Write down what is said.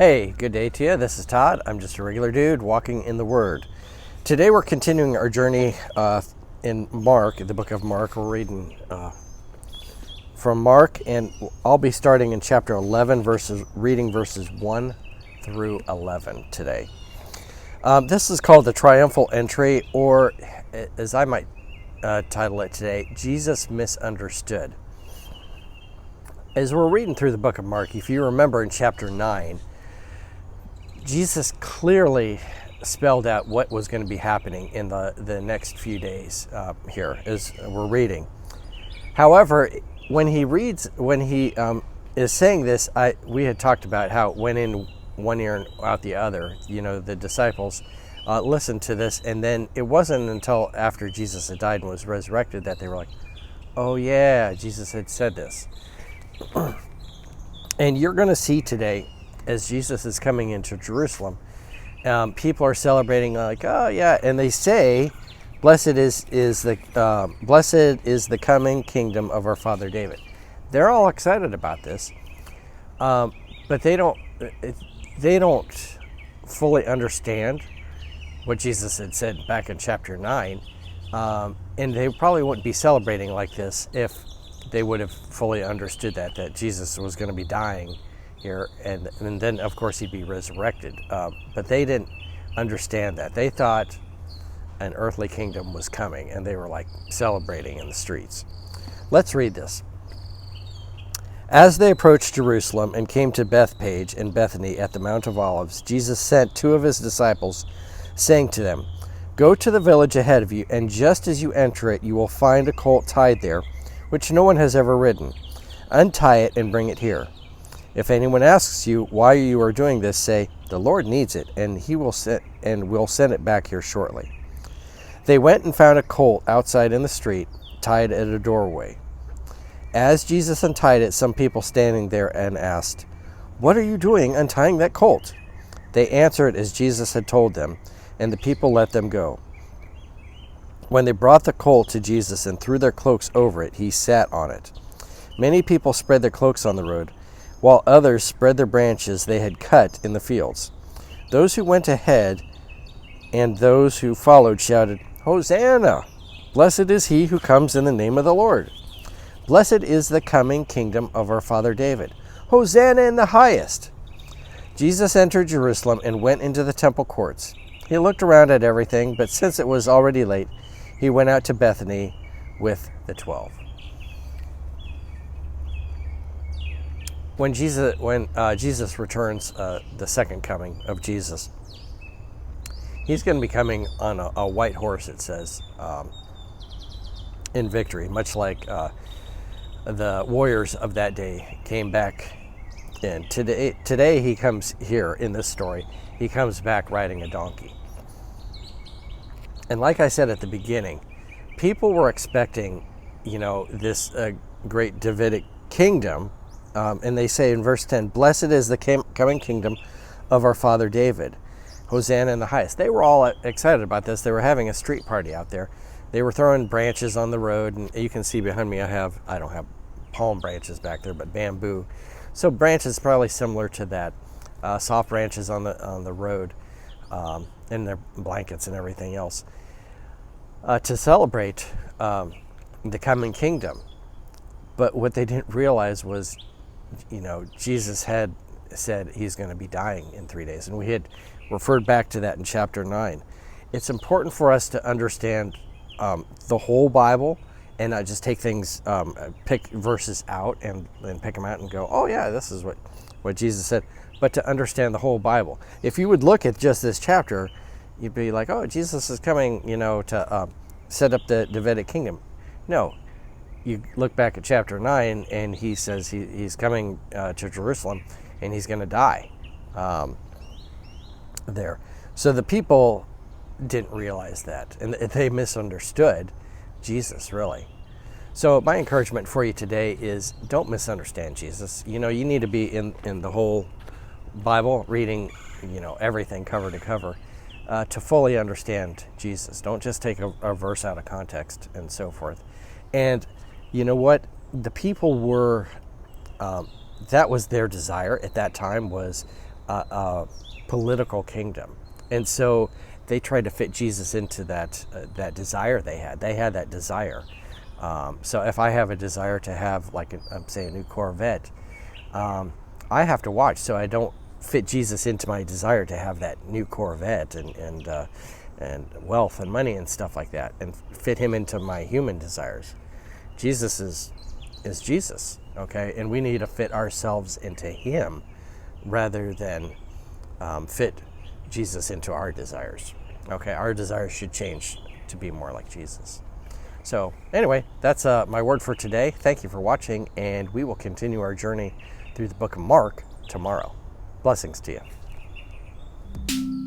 Hey, good day to you. This is Todd. I'm just a regular dude walking in the Word. Today we're continuing our journey in Mark, the book of Mark. We're reading from Mark, and I'll be starting in chapter 11, reading verses 1 through 11 today. This is called the triumphal entry, or as I might title it today, Jesus Misunderstood. As we're reading through the book of Mark, if you remember in chapter 9, Jesus clearly spelled out what was going to be happening in the next few days here as we're reading. However, when he is saying this, we had talked about how it went in one ear and out the other. You know, the disciples listened to this, and then it wasn't until after Jesus had died and was resurrected that they were like, oh yeah, Jesus had said this. And you're going to see today, as Jesus is coming into Jerusalem, people are celebrating like, oh yeah, and they say, blessed is the coming kingdom of our father David. They're all excited about this, but they don't fully understand what Jesus had said back in chapter 9, and they probably wouldn't be celebrating like this if they would have fully understood that Jesus was going to be dying here, and then of course he'd be resurrected. But they didn't understand that. They thought an earthly kingdom was coming, and they were like celebrating in the streets. Let's read this. As they approached Jerusalem and came to Bethphage and Bethany at the Mount of Olives, Jesus sent two of his disciples, saying to them, "Go to the village ahead of you, and just as you enter it, you will find a colt tied there, which no one has ever ridden. Untie it and bring it here. If anyone asks you why you are doing this, say, 'The Lord needs it, and we'll send it back here shortly.'" They went and found a colt outside in the street, tied at a doorway. As Jesus untied it, some people standing there and asked, "What are you doing untying that colt?" They answered as Jesus had told them, and the people let them go. When they brought the colt to Jesus and threw their cloaks over it, he sat on it. Many people spread their cloaks on the road, while others spread their branches they had cut in the fields. Those who went ahead and those who followed shouted, "Hosanna! Blessed is he who comes in the name of the Lord. Blessed is the coming kingdom of our father David. Hosanna in the highest!" Jesus entered Jerusalem and went into the temple courts. He looked around at everything, but since it was already late, he went out to Bethany with the 12. When Jesus returns, the second coming of Jesus, he's going to be coming on a white horse, it says, in victory, much like the warriors of that day came back in. Today he comes here in this story, he comes back riding a donkey. And like I said at the beginning, people were expecting, this great Davidic kingdom. And they say in verse 10, "Blessed is the coming kingdom of our father David. Hosanna in the highest." They were all excited about this. They were having a street party out there. They were throwing branches on the road, and you can see behind me I don't have palm branches back there, but bamboo. So branches probably similar to that. Soft branches on the road, and their blankets and everything else, to celebrate the coming kingdom. But what they didn't realize was, Jesus had said he's going to be dying in 3 days. And we had referred back to that in chapter 9. It's important for us to understand the whole Bible and not just take things, pick verses out and pick them out and go, oh yeah, this is what Jesus said. But to understand the whole Bible. If you would look at just this chapter, you'd be like, oh, Jesus is coming, to set up the Davidic kingdom. No. You look back at chapter 9, and he says he's coming to Jerusalem, and he's going to die there. So the people didn't realize that, and they misunderstood Jesus, really. So my encouragement for you today is don't misunderstand Jesus. You need to be in the whole Bible, reading, everything cover to cover, to fully understand Jesus. Don't just take a verse out of context and so forth. And you know what? The people were, that was their desire at that time, was a political kingdom. And so they tried to fit Jesus into that desire they had. They had that desire. So if I have a desire to have, like, I'm saying, a new Corvette, I have to watch so I don't fit Jesus into my desire to have that new Corvette and wealth and money and stuff like that, and fit him into my human desires. Jesus is Jesus, okay? And we need to fit ourselves into him rather than fit Jesus into our desires. Okay, our desires should change to be more like Jesus. So anyway, that's my word for today. Thank you for watching, and we will continue our journey through the book of Mark tomorrow. Blessings to you.